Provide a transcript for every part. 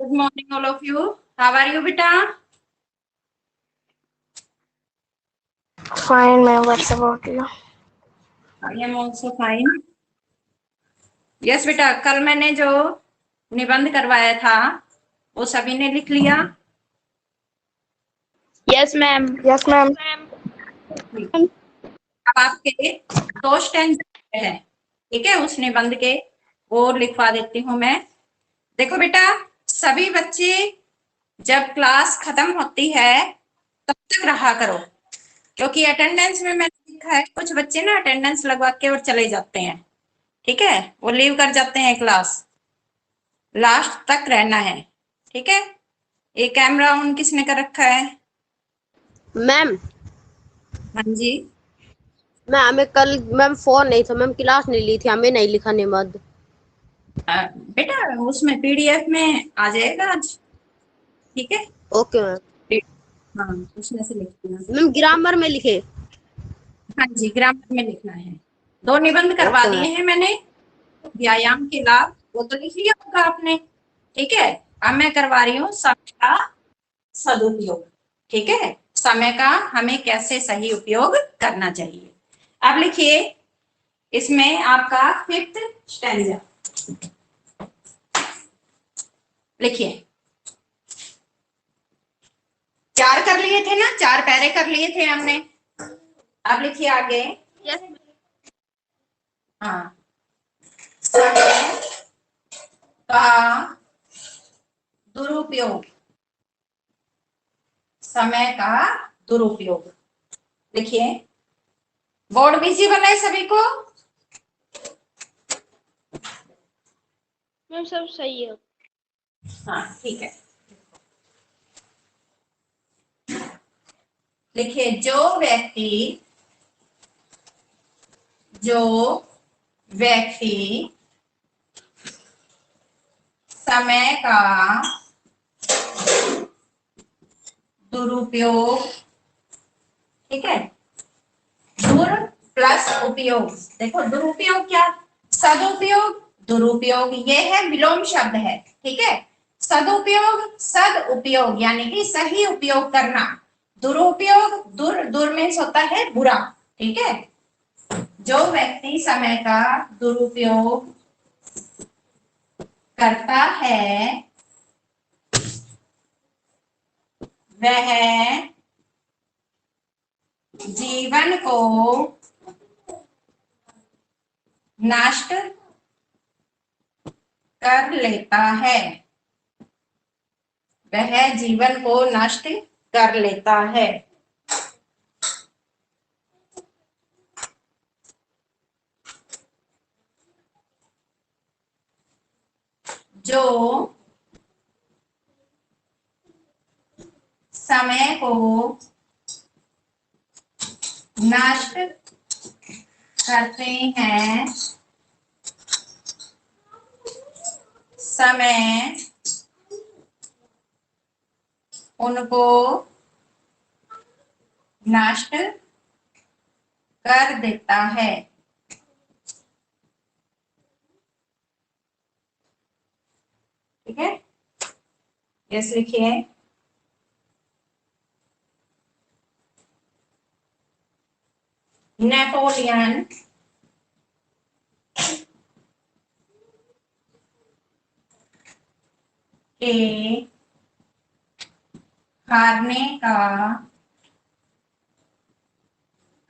Good morning, all of you. How are you, beta? Fine, ma'am. What's about you? I am also fine. Yes, बेटा कल मैंने जो निबंध करवाया था वो सभी ने लिख लिया। Yes ma'am. Yes, ma'am. अब आपके दो स्टैंडर्ड है, ठीक है, उस निबंध के वो लिखवा देती हूँ मैं। देखो बेटा, सभी बच्चे जब क्लास खत्म होती है तब तक रहा करो, क्योंकि अटेंडेंस में मैंने लिखा है कुछ बच्चे ना अटेंडेंस लगवा के और चले जाते हैं, ठीक है, वो लीव कर जाते हैं क्लास। लास्ट तक रहना है, ठीक है। ये कैमरा ऑन किसने कर रखा है? मैम हाँ जी, हमें कल मैम फोन नहीं था मैम, क्लास नहीं ली थी, हमें नहीं लिखा निबंध। बेटा उसमें पीडीएफ में आ जाएगा आज, ठीक है। Okay ma'am. हाँ, उसमें से लिखना। मैम ग्रामर में लिखे। हाँ जी, ग्रामर में लिखना है। दो निबंध करवा ओके दिए मैम। हैं मैंने। व्यायाम के लाभ वो तो लिख लिया होगा आपने, ठीक है। अब मैं करवा रही हूँ समय का सदुपयोग, ठीक है। समय का हमें कैसे सही उपयोग करना चाहिए। अब लिखिए, इसमें आपका 5th स्टैंजा लिखिए। 4 कर लिए थे ना, 4 पैरे कर लिए थे हमने। अब लिखिए आगे। यस। हाँ, समय का दुरुपयोग, समय का दुरुपयोग लिखिए। बोर्ड विजिबल है सभी को? मैम सब सही है। हाँ ठीक है। लिखिए, जो व्यक्ति समय का दुरुपयोग, ठीक है, दुर प्लस उपयोग, देखो दुरुपयोग क्या, सदुपयोग दुरुपयोग, ये है विलोम शब्द है, ठीक है। सदुपयोग सद उपयोग यानी कि सही उपयोग करना, दुरुपयोग दुर दुर में होता है बुरा, ठीक है। जो व्यक्ति समय का दुरुपयोग करता है वह जीवन को नष्ट कर लेता है, वह जीवन को नष्ट कर लेता है। जो समय को नष्ट करते हैं, समय उनको नष्ट कर देता है, ठीक है। यस लिखिए। नेपोलियन के हारने का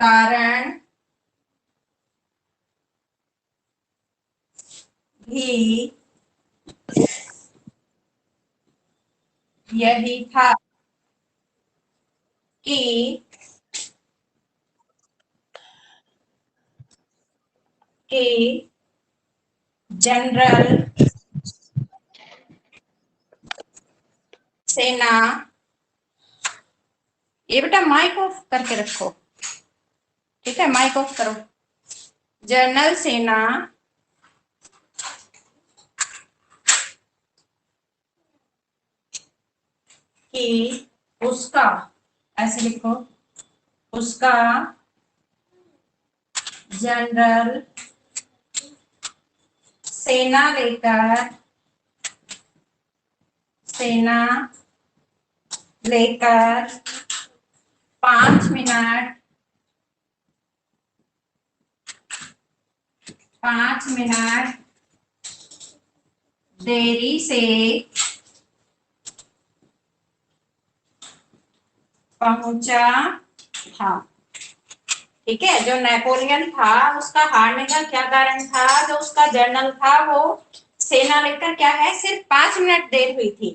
कारण भी यही था कि जनरल सेना, ये बेटा माइक ऑफ करके रखो, ठीक है, माइक ऑफ करो। जनरल सेना कि उसका, ऐसे लिखो, उसका जनरल सेना लेकर सेना लेकर 5 मिनट 5 मिनट देरी से पहुंचा था। ठीक है, जो नेपोलियन था उसका हारने का क्या कारण था? जो उसका जनरल था वो सेना लेकर क्या है, सिर्फ 5 मिनट देर हुई थी।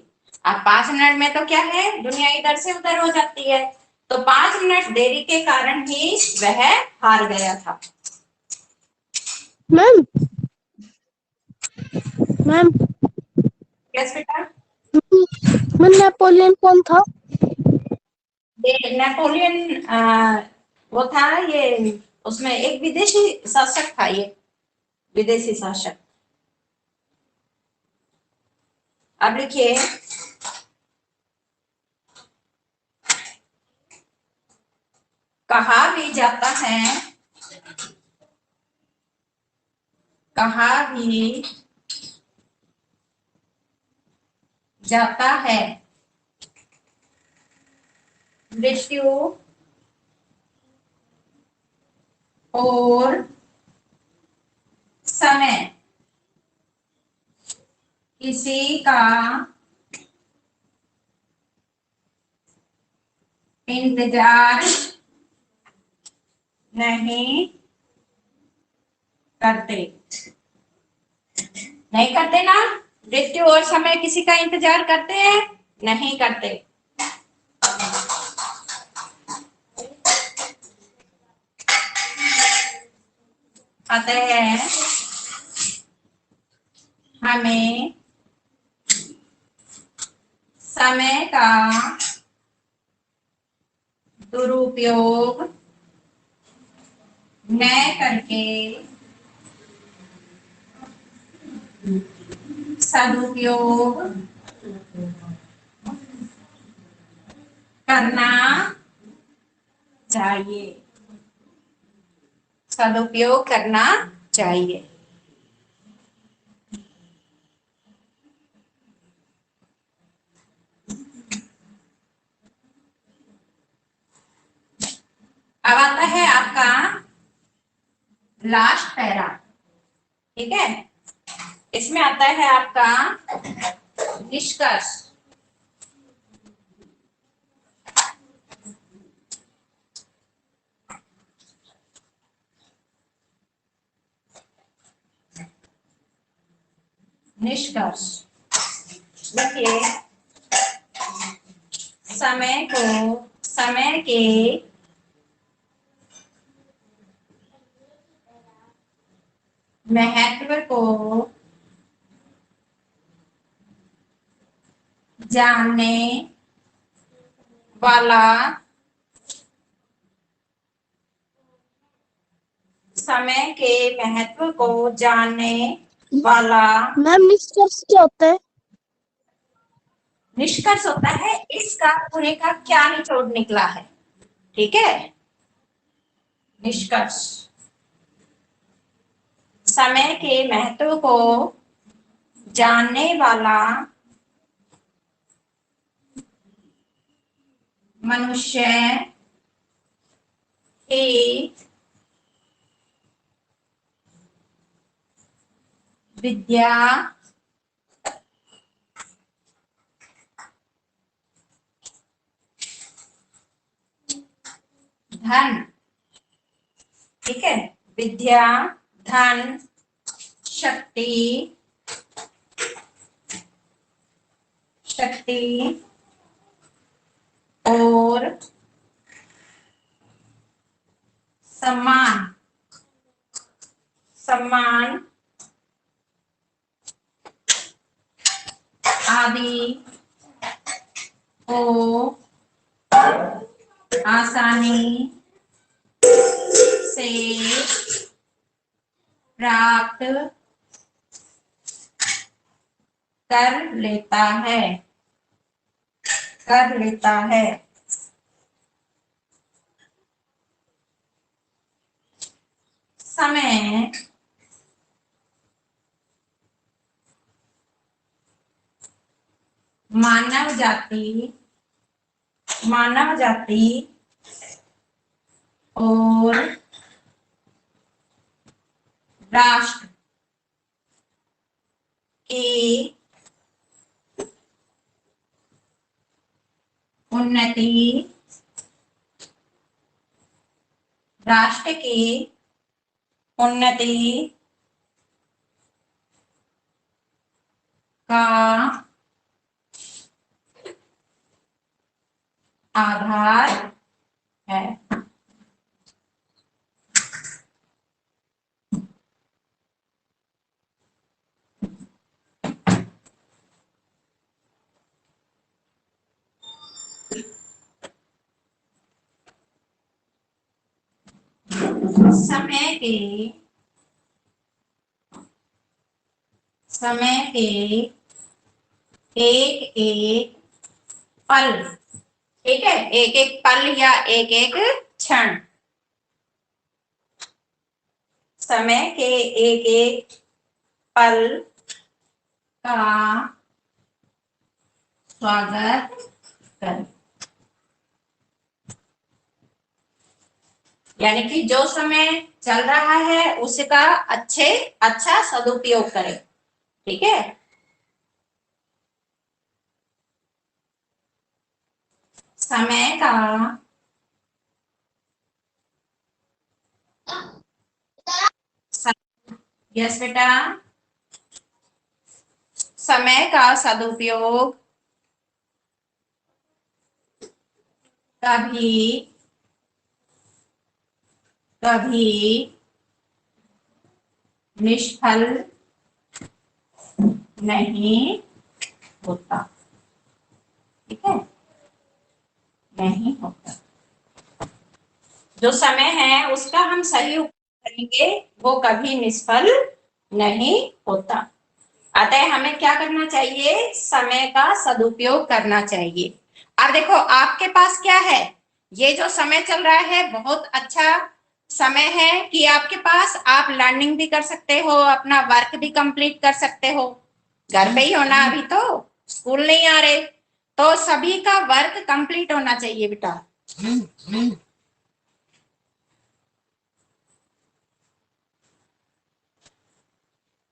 अब 5 मिनट में तो क्या है, दुनिया इधर से उधर हो जाती है, तो 5 मिनट देरी के कारण ही वह हार गया था। मैम मैम यस बेटा। मैम नेपोलियन कौन था? ये नेपोलियन वो था, ये उसमें एक विदेशी शासक था, ये विदेशी शासक। अब लिखिए, कहा भी जाता है, कहा भी जाता है, मृत्यु और समय किसी का इंतजार नहीं करते। नहीं करते ना, मृत्यु और समय किसी का इंतजार करते हैं? नहीं करते। अतः हमें समय का दुरुपयोग न करके सदुपयोग करना चाहिए। सदुपयोग करना चाहिए। अब आता है आपका लास्ट पैरा। ठीक है, इसमें आता है आपका निष्कर्ष। निष्कर्ष देखिए, समय के महत्व को जानने वाला, समय के महत्व को जानने वाला मैम निष्कर्ष क्या होता है? निष्कर्ष होता है इसका पूरे का क्या निचोड़ निकला है। ठीक है, निष्कर्ष समय के महत्व को जानने वाला मनुष्य ही विद्या धन, ठीक है, विद्या धन शक्ति और सम्मान आदि को आसानी से प्राप्त कर लेता है, समय मानव जाति, मानव जाति और राष्ट्र की उन्नति, राष्ट्र की उन्नति का आधार है। समय के एक एक पल, ठीक है, एक एक पल या एक एक क्षण, समय के एक एक पल का स्वागत करें। यानी कि जो समय चल रहा है उसका अच्छा सदुपयोग करें, ठीक है। समय का यस बेटा, समय का सदुपयोग कभी कभी निष्फल नहीं होता, ठीक है, नहीं होता। जो समय है उसका हम सही उपयोग करेंगे वो कभी निष्फल नहीं होता। अतः हमें क्या करना चाहिए, समय का सदुपयोग करना चाहिए। अब देखो आपके पास क्या है, ये जो समय चल रहा है बहुत अच्छा समय है कि आपके पास आप लर्निंग भी कर सकते हो, अपना वर्क भी कंप्लीट कर सकते हो। घर पे ही हो ना, अभी तो स्कूल नहीं आ रहे, तो सभी का वर्क कंप्लीट होना चाहिए बेटा।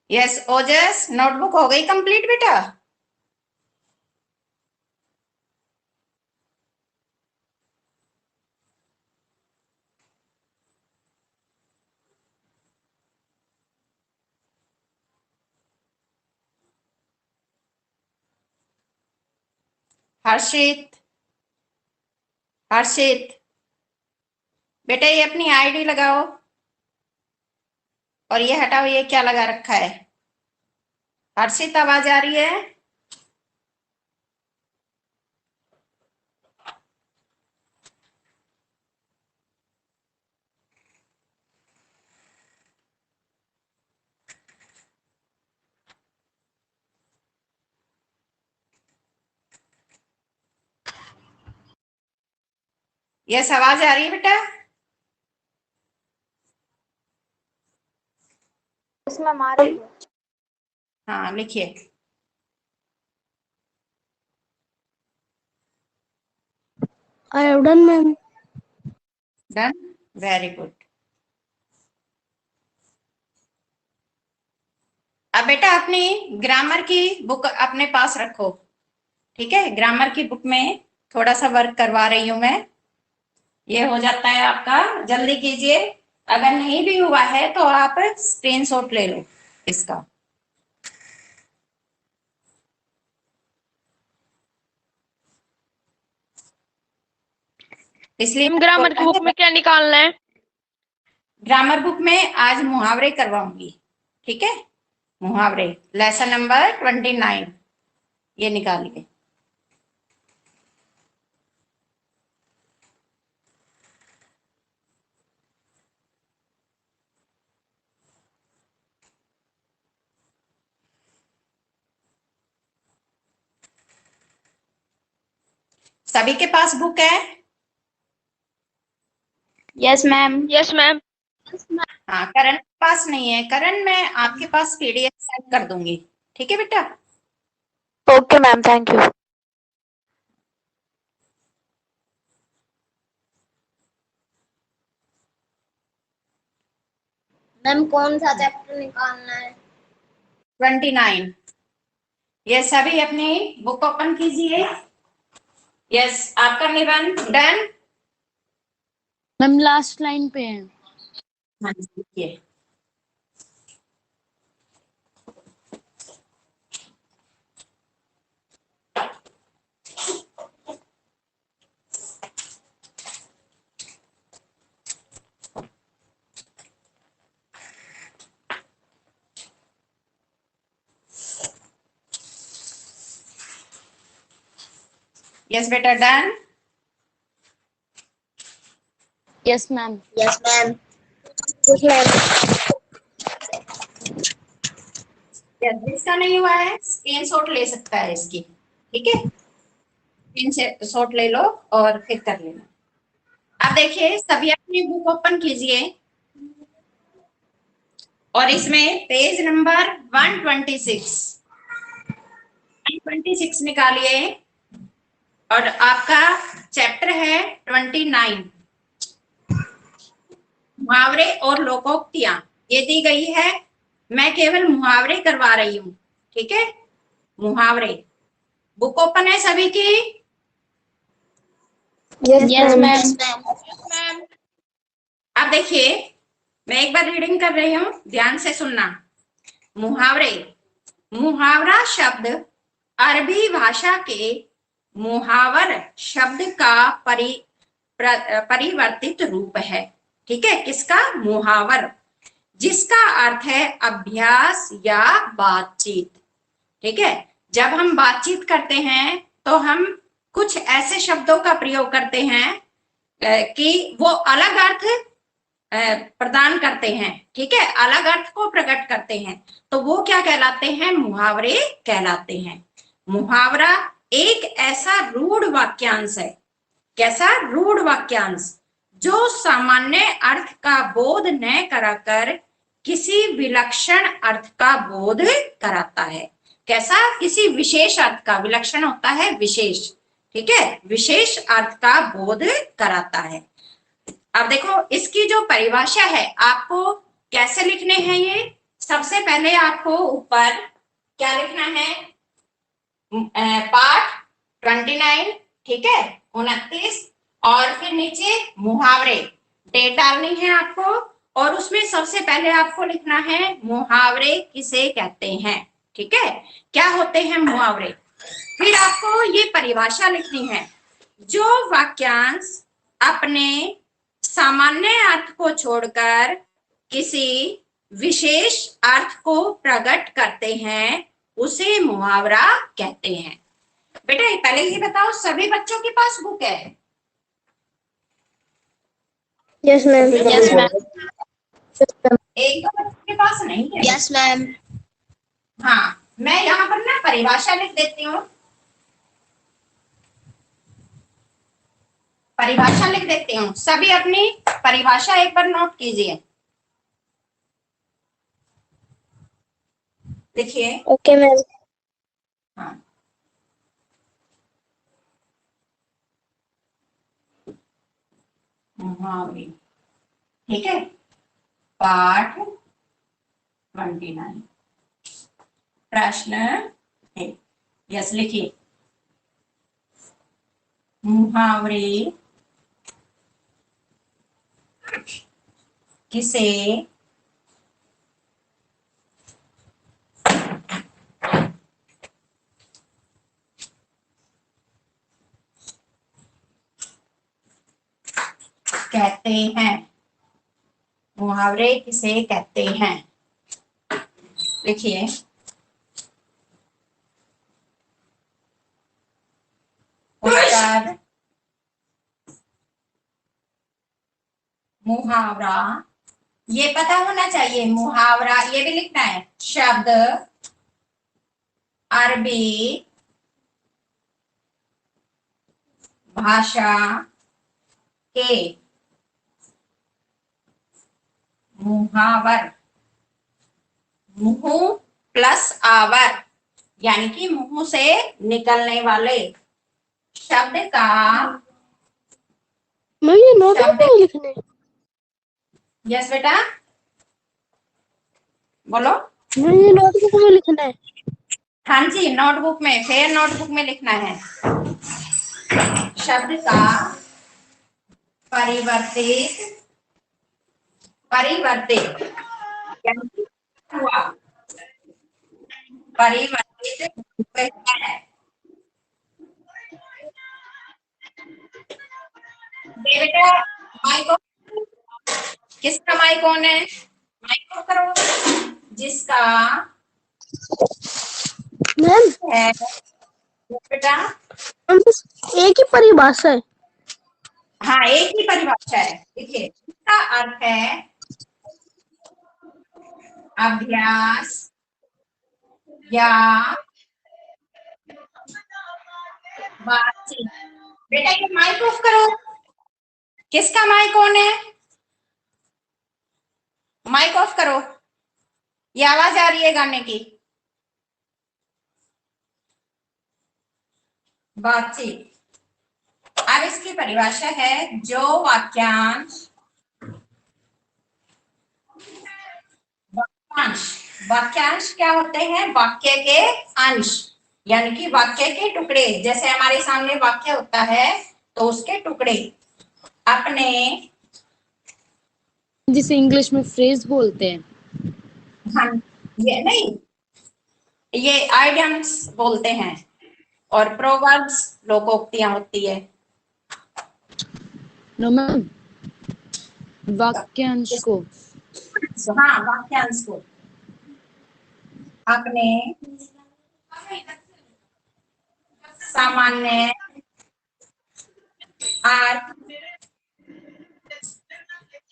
यस ओजस, नोटबुक हो गई कंप्लीट बेटा? हर्षित, हर्षित बेटा ये अपनी आईडी लगाओ और ये हटाओ, ये क्या लगा रखा है? हर्षित आवाज आ रही है? यस आवाज आ रही है बेटा? इसमें हमारे हाँ लिखिए। I have done ma'am. Done, very good. अब बेटा अपनी ग्रामर की बुक अपने पास रखो, ठीक है। ग्रामर की बुक में थोड़ा सा वर्क करवा रही हूं मैं, ये हो जाता है आपका, जल्दी कीजिए। अगर नहीं भी हुआ है तो आप स्क्रीनशॉट ले लो इसका। इसलिए ग्रामर की बुक में क्या निकालना है? ग्रामर बुक में आज मुहावरे करवाऊंगी, ठीक है। मुहावरे लेसन नंबर 29 ये निकालिए। सभी के पास बुक है? Yes ma'am. Yes ma'am. हाँ, करण के पास नहीं है। करण मैं आपके पास पीडीएफ सेंड कर दूंगी, ठीक है बेटा। Okay ma'am, thank you. Ma'am कौन सा चैप्टर निकालना है? 29। ये सभी अपनी बुक ओपन कीजिए। यस, आपका निबंध डन। मैम लास्ट लाइन पे है। हाँ जी, लिखिए। यस बेटा, done. Yes ma'am. Yes ma'am. Yes ma'am. Yes, जिसका नहीं हुआ है स्क्रीनशॉट ले सकता है इसकी, ठीक है। स्क्रीनशॉट ले लो और फिर कर लेना। अब देखिए, सभी अपनी बुक ओपन कीजिए और इसमें पेज नंबर 126 निकालिए और आपका चैप्टर है 29, मुहावरे और लोकोक्तियां। ये दी गई है, मैं केवल मुहावरे करवा रही हूं, ठीक है। मुहावरे, बुक ओपन है सभी की? Yes ma'am. मैम। अब देखिए, मैं एक बार रीडिंग कर रही हूं, ध्यान से सुनना। मुहावरे, मुहावरा शब्द अरबी भाषा के मुहावर शब्द का परिवर्तित रूप है, ठीक है। किसका? मुहावर, जिसका अर्थ है अभ्यास या बातचीत, ठीक है। जब हम बातचीत करते हैं तो हम कुछ ऐसे शब्दों का प्रयोग करते हैं कि वो अलग अर्थ प्रदान करते हैं, ठीक है, अलग अर्थ को प्रकट करते हैं, तो वो क्या कहलाते हैं? मुहावरे कहलाते हैं। मुहावरा एक ऐसा रूढ़ वाक्यांश है। कैसा? रूढ़ वाक्यांश, जो सामान्य अर्थ का बोध न कराकर किसी विलक्षण अर्थ का बोध कराता है। कैसा? किसी विशेष अर्थ का, विलक्षण होता है विशेष, ठीक है, विशेष अर्थ का बोध कराता है। अब देखो, इसकी जो परिभाषा है आपको कैसे लिखने हैं ये। सबसे पहले आपको ऊपर क्या लिखना है? पाठ 29, ठीक है, 29, और फिर नीचे मुहावरे, डेट डालनी है आपको, और उसमें सबसे पहले आपको लिखना है मुहावरे किसे कहते हैं, ठीक है, क्या होते हैं मुहावरे। फिर आपको ये परिभाषा लिखनी है, जो वाक्यांश अपने सामान्य अर्थ को छोड़कर किसी विशेष अर्थ को प्रकट करते हैं उसे मुहावरा कहते हैं। बेटा ये पहले ही बताओ, सभी बच्चों के पास बुक है? Yes ma'am. Yes ma'am. एक दो बच्चों के पास नहीं है? Yes ma'am. हाँ, मैं यहाँ पर ना परिभाषा लिख देती हूँ, परिभाषा लिख देती हूँ। सभी अपनी परिभाषा एक बार नोट कीजिए। देखिए। Okay ma'am. हाँ, मुहावरे, ठीक है, पाठ 29, प्रश्न है। यस, लिखिए। मुहावरे किसे कहते हैं? मुहावरे किसे कहते हैं? लिखिए। उत्तर मुहावरा, ये पता होना चाहिए। मुहावरा ये भी लिखना है, शब्द अरबी भाषा के मुहावर, मुंह प्लस आवर, यानी कि मुंह से निकलने वाले शब्द का, मैं ये नोट शब्द, में लिखने। यस बेटा, बोलो। ये नोटबुक में लिखना है। हाँ जी, नोटबुक में, फिर नोटबुक में लिखना है। शब्द का परिवर्तित, परिवर्तित यानी कि हुआ, परिवर्तित है। बेटा माइक ऑफ, किसका माइक ऑन है? माइक ऑफ करो। जिसका मैम है बेटा, बस एक ही परिभाषा है। हाँ एक ही परिभाषा है। देखिए इसका अर्थ है अभ्यास या बातचीत। बेटा ये माइक ऑफ करो। किसका माइक ऑन है? माइक ऑफ करो, ये आवाज आ रही है गाने की। बातचीत। अब इसकी परिभाषा है जो वाक्यांश, वाक्यांश, वाक्यांश क्या होते हैं? वाक्य के अंश, यानी कि वाक्य के टुकड़े। जैसे हमारे सामने वाक्य होता है तो उसके टुकड़े अपने, जिसे इंग्लिश में फ्रेज बोलते हैं। हाँ ये नहीं, ये आइडियम्स बोलते हैं और प्रोवर्ब्स लोकोक्तियां होती है। नो मैम, वाक्यांश को। हाँ वाक्यांश को अपने सामान्य अर्थ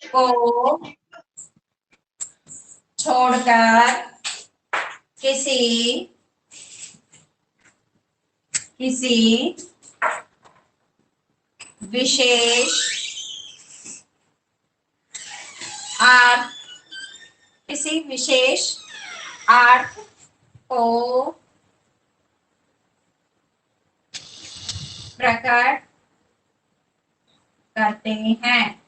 को छोड़कर किसी, किसी विशेष अर्थ, किसी विशेष अर्थ को प्रकट करते हैं,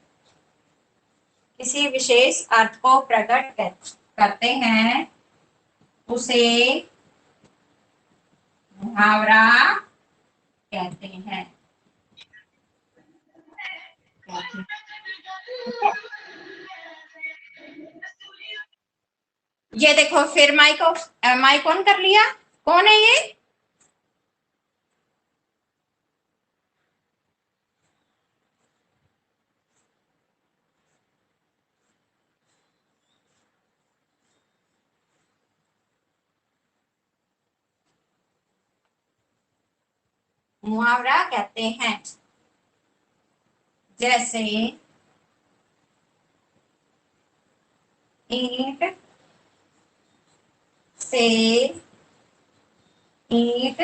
किसी विशेष अर्थ को प्रकट करते हैं, उसे मुहावरा कहते हैं। ये देखो फिर माइक ऑन कर लिया। कौन है ये? मुहावरा कहते हैं। जैसे ईंट से ईंट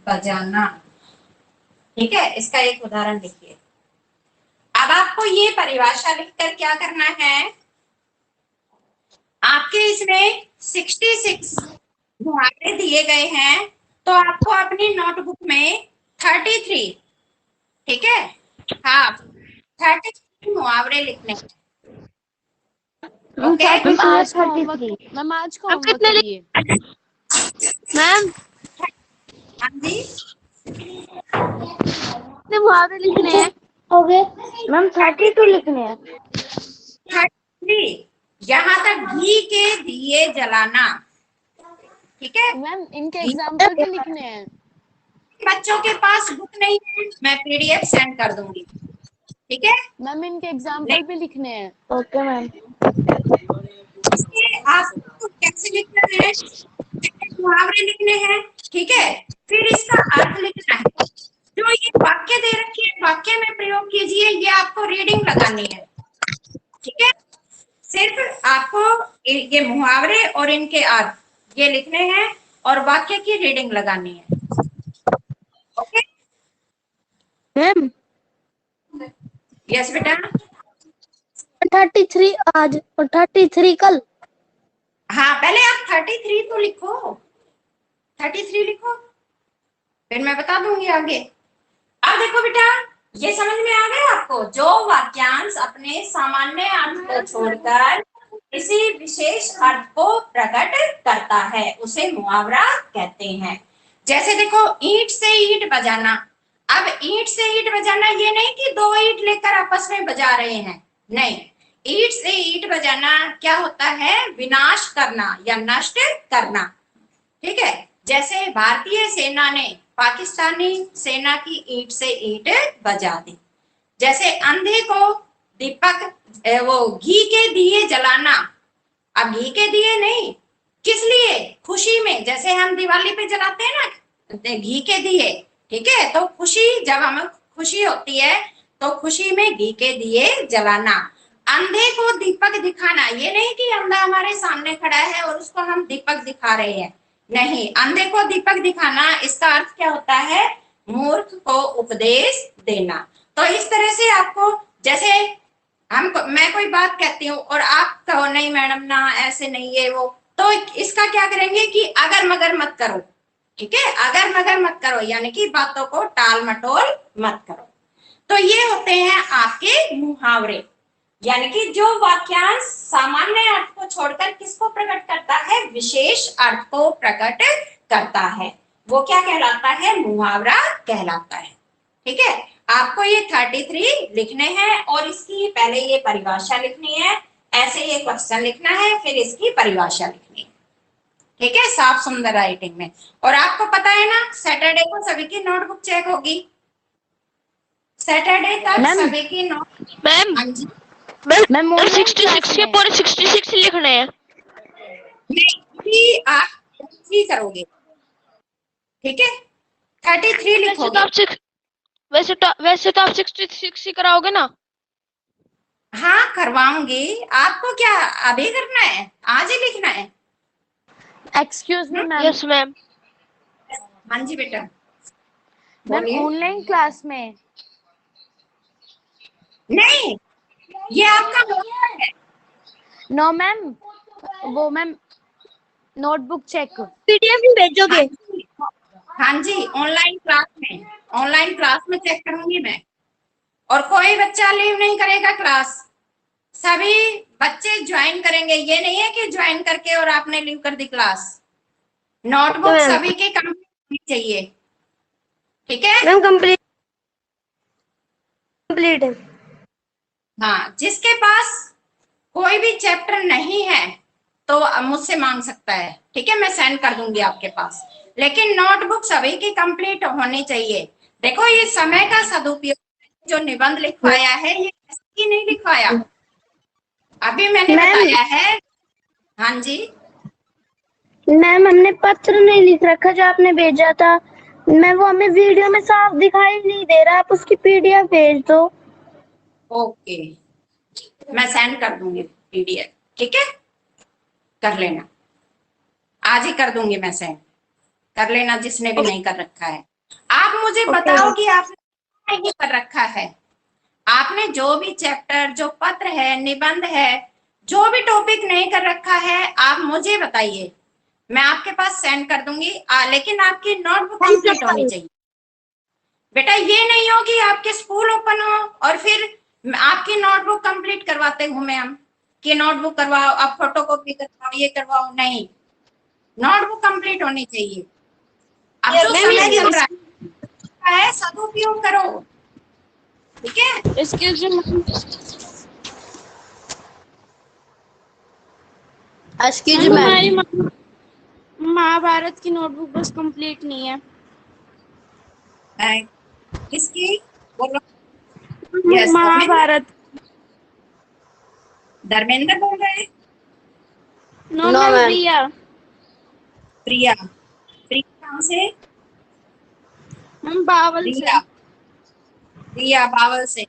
बजाना। ठीक है, इसका एक उदाहरण देखिए। अब आपको ये परिभाषा लिखकर क्या करना है, आपके इसमें 66 मुहावरे दिए गए हैं, तो आपको अपनी नोटबुक में 33, ठीक है, हाँ 33 मुहावरे लिखने हैं। ओके मैम आज का होमवर्क, मैम आज का होमवर्क करिए। मैम हाँ जी, कितने मुहावरे लिखने हैं? हो गए मैम 32 लिखने हैं। 33। यहाँ तक घी के दिए जलाना। ठीक है, मैम इनके एग्जाम्पल भी लिखने हैं। बच्चों के पास बुक नहीं है, मैं पीडीएफ सेंड कर दूंगी। ठीक है मैम इनके एग्जाम्पल भी लिखने हैं। Okay ma'am. इसलिए आपको कैसे लिखना है, मुहावरे लिखने हैं, ठीक है, फिर इसका अर्थ लिखना है। जो ये वाक्य दे रखे हैं वाक्य में प्रयोग कीजिए, ये आपको रीडिंग लगानी है। ठीक है, सिर्फ आपको ये मुहावरे और इनके अर्थ ये लिखने हैं और वाक्य की रीडिंग लगानी है। ओके मैम यस बेटा। 33 आज और 33 कल। हाँ पहले आप 33 तो लिखो, 33 लिखो, फिर मैं बता दूंगी आगे। अब देखो बेटा, ये समझ में आ गया आपको? जो वाक्यांश अपने सामान्य अर्थ को छोड़कर किसी विशेष अर्थ को प्रकट करता है, उसे मुहावरा कहते हैं। जैसे देखो, ईंट से ईंट बजाना। अब ईंट से ईंट बजाना ये नहीं कि दो ईंट लेकर आपस में बजा रहे हैं, नहीं। ईंट से ईंट बजाना क्या होता है? विनाश करना या नष्ट करना। ठीक है, जैसे भारतीय सेना ने पाकिस्तानी सेना की ईंट से ईंट बजा दी। जैसे अंधे को दीपक वो घी के दिए जलाना। अब घी के दिए नहीं, किस लिए? खुशी में। जैसे हम दिवाली पे जलाते हैं ना घी के दिए, ठीक है, तो खुशी, जब हमें खुशी होती है तो खुशी में घी के दिए जलाना। अंधे को दीपक दिखाना, ये नहीं कि अंधा हमारे सामने खड़ा है और उसको हम दीपक दिखा रहे हैं, नहीं। अंधे को दीपक दिखाना, इसका अर्थ क्या होता है? मूर्ख को उपदेश देना। तो इस तरह से आपको, जैसे मैं कोई बात कहती हूँ और आप कहो नहीं मैडम ना ऐसे नहीं है वो, तो इसका क्या करेंगे कि अगर मगर मत करो। ठीक है, अगर मगर मत करो, यानी कि बातों को टाल मटोल मत करो। तो ये होते हैं आपके मुहावरे, यानी कि जो वाक्यांश सामान्य अर्थ को छोड़कर किसको प्रकट करता है? विशेष अर्थ को प्रकट करता है, वो क्या कहलाता है? मुहावरा कहलाता है। ठीक है, आपको ये 33 लिखने हैं और इसकी पहले ये परिभाषा लिखनी है, ऐसे ये क्वेश्चन लिखना है, फिर इसकी परिभाषा लिखनी है। ठीक है, साफ सुंदर राइटिंग में। और आपको पता है ना, सैटरडे को सभी की नोटबुक चेक होगी। सैटरडे तक सभी की नोट। मैम हाँ जी मैम 66 के पूरे 66 लिखने हैं। नहीं, आप ही करोगे। ठीक है, 33 लिखोगे। वैसे तो आप 66 ही कराओगे ना? हाँ करवाऊंगी। आपको क्या अभी करना है? आज ही लिखना है? Excuse me ma'am. Yes ma'am. हाँ जी बेटा, मैम बोलिए। ऑनलाइन क्लास में? नहीं, ये आपका होमवर्क है। नो मैम, वो मैम नोटबुक चेक। पीडीएफ भी भेजोगे? हाँ जी, ऑनलाइन क्लास में, ऑनलाइन क्लास में चेक करूंगी मैं। और कोई बच्चा लीव नहीं करेगा क्लास, सभी बच्चे ज्वाइन करेंगे। ये नहीं है कि ज्वाइन करके और आपने लीव कर दी क्लास। नोटबुक सभी की कंप्लीट होनी चाहिए। ठीक है मैम कंप्लीट है। हाँ, जिसके पास कोई भी चैप्टर नहीं है तो मुझसे मांग सकता है। ठीक है, मैं सेंड कर दूंगी आपके पास, लेकिन नोटबुक सभी की कंप्लीट होनी चाहिए। देखो, ये समय का सदुपयोग, जो निबंध लिखवाया है ये किसी नहीं लिखवाया, अभी मैंने बताया है। हाँ जी मैम हमने पत्र नहीं लिख रखा जो आपने भेजा था। मैं वो हमें वीडियो में साफ दिखाई नहीं दे रहा, आप उसकी पीडीएफ भेज दो। ओके, मैं सेंड कर दूंगी पीडीएफ। ठीक है, कर लेना, आज ही कर दूंगी मैं सेंड, कर लेना जिसने भी नहीं कर रखा है। आप मुझे बताओ कि आपने नहीं कर रखा है। आपने जो भी चैप्टर, जो पत्र है, निबंध है, जो भी टॉपिक नहीं कर रखा है, आप मुझे बताइए, मैं आपके पास सेंड कर दूंगी। लेकिन आपकी नोटबुक कंप्लीट होनी चाहिए बेटा। ये नहीं हो कि आपके स्कूल ओपन हो और फिर आपकी नोटबुक कंप्लीट करवाते हूँ मैं, हम कि नोटबुक करवाओ, आप फोटो कॉपी करवाओ, ये करवाओ, नहीं। नोटबुक कंप्लीट होनी चाहिए। अब जो समय चल रहा है सदुपयोग करो। ठीक है, एक्सक्यूज एक्सक्यूज मी, मैम। हमारी महाभारत की नोटबुक बस कंप्लीट नहीं है। किसकी बोलो? यस, महाभारत। धर्मेंद्र बोल रहे हैं? No No, ma'am, ma'am. Priya. Priya, Priya कहाँ से? हम बावल से। प्रिया, प्रिया बावल से।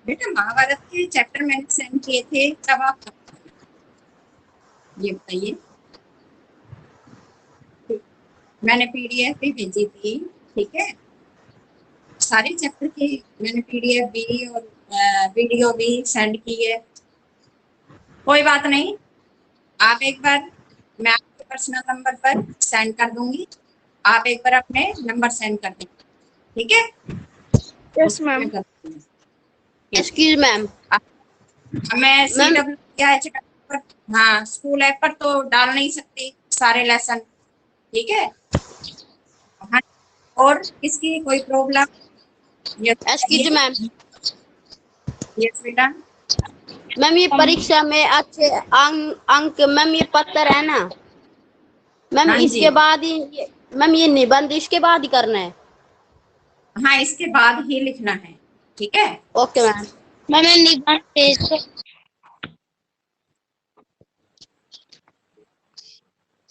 बेटा, महाभारत के चैप्टर मैंने सेंड किए थे, तब आप ये बताइए। मैंने पीडीएफ भी भेजी थी। ठीक है, सारे चैप्टर की मैंने पीडीएफ भी और वीडियो भी सेंड की है। कोई बात नहीं, आप एक बार, मैं आपके पर्सनल नंबर पर सेंड कर दूंगी, आप एक बार अपने नंबर सेंड कर दें। ठीक है, यस मैम। Excuse ma'am. मैं CW या HW पर, हाँ स्कूल ऐप पर तो डाल नहीं सकती सारे लेसन, ठीक है। हाँ, और किसकी कोई प्रॉब्लम? Excuse ma'am. यस बेटा। मैम ये परीक्षा में अच्छे अंक मैम ये पत्र है ना मैम, हाँ जी, इसके बाद ही मैम ये निबंध इसके बाद ही करना है। हाँ इसके बाद ही लिखना है, ठीक है। Okay ma'am. मैंने निबंध भेज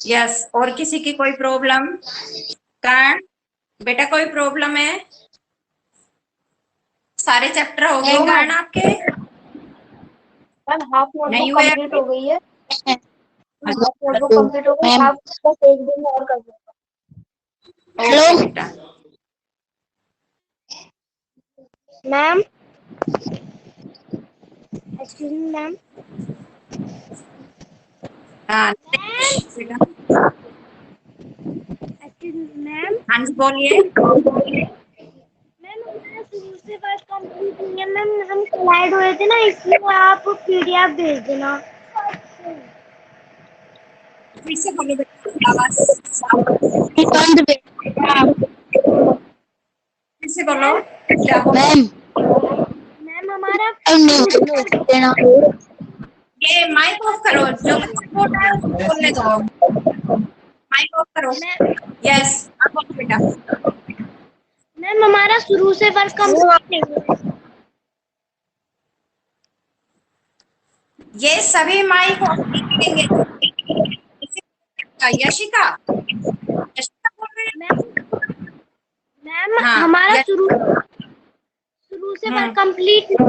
यस, और किसी की कोई प्रॉब्लम? कर्ण बेटा कोई प्रॉब्लम है? सारे चैप्टर हो गए कर्ण आपके? मैम हाफ नहीं नोटबुक हुए कंप्लीट हो गई है। अच्छा, हाफ नोटबुक कंप्लीट हो गई, आप बस एक दिन और कर दो। ओके बेटा। Ma'am excuse me ma'am. हाँ बेटा, एक्सक्यूज मी मैम। हाँ जी बोलिए। मैम हमारा शुरू से वर्क कंप्लीट नहीं है मैम, हम स्लाइड हुए थे ना, इसलिए आप पीडीएफ भेज देना। फिर से बोलो बेटा, आवाज साफ, निबंध भेज फिर से बोलो क्या बोलो। मैम। मैम हमारा नोट देना। ये माइक ऑफ करो, जो बच्चा बोल रहा है उसको बोलने दो, माइक ऑफ करो। यस अब बोलो बेटा। मैम हमारा शुरू से वर्क कंप्लीट नहीं है। ये सभी माइक ऑफ करेंगे। यशिका, यशिका बोल रहे हैं। मैम हाँ हमारा यस, शुरू से वर्क कंप्लीट,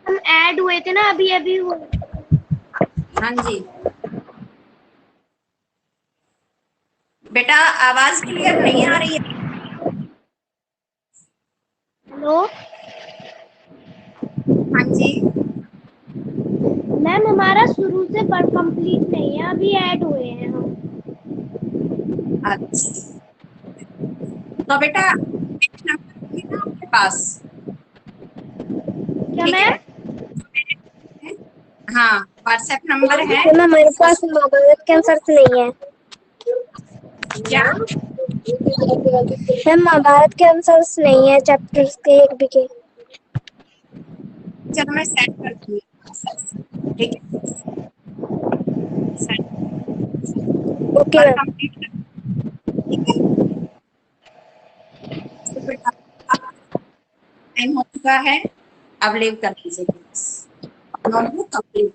हम ऐड हुए थे ना अभी अभी हुए। हाँ जी बेटा, आवाज क्लियर नहीं आ रही है। हेलो हाँ जी, मैम हमारा शुरू से वर्क कंप्लीट नहीं है, अभी ऐड हुए हैं हम। अच्छा तो बेटा नंबर है ना आपके पास? क्या ठीक मैम? है, हाँ व्हाट्सएप नंबर है। मैम मेरे पास महाभारत के आंसर नहीं है। क्या? मैम महाभारत के आंसर नहीं है चैप्टर्स के एक भी के। चलो मैं सेंड कर दूंगी, ठीक है, send okay work ma'am. Complete कर, ठीक है। तो बेटा टाइम हो चुका है, अब लीव कर दीजिए क्लास, नोटबुक कंप्लीट।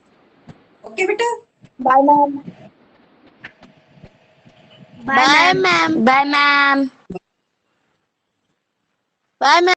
ओके बेटा, bye ma'am. Bye ma'am. Bye ma'am. Bye ma'am.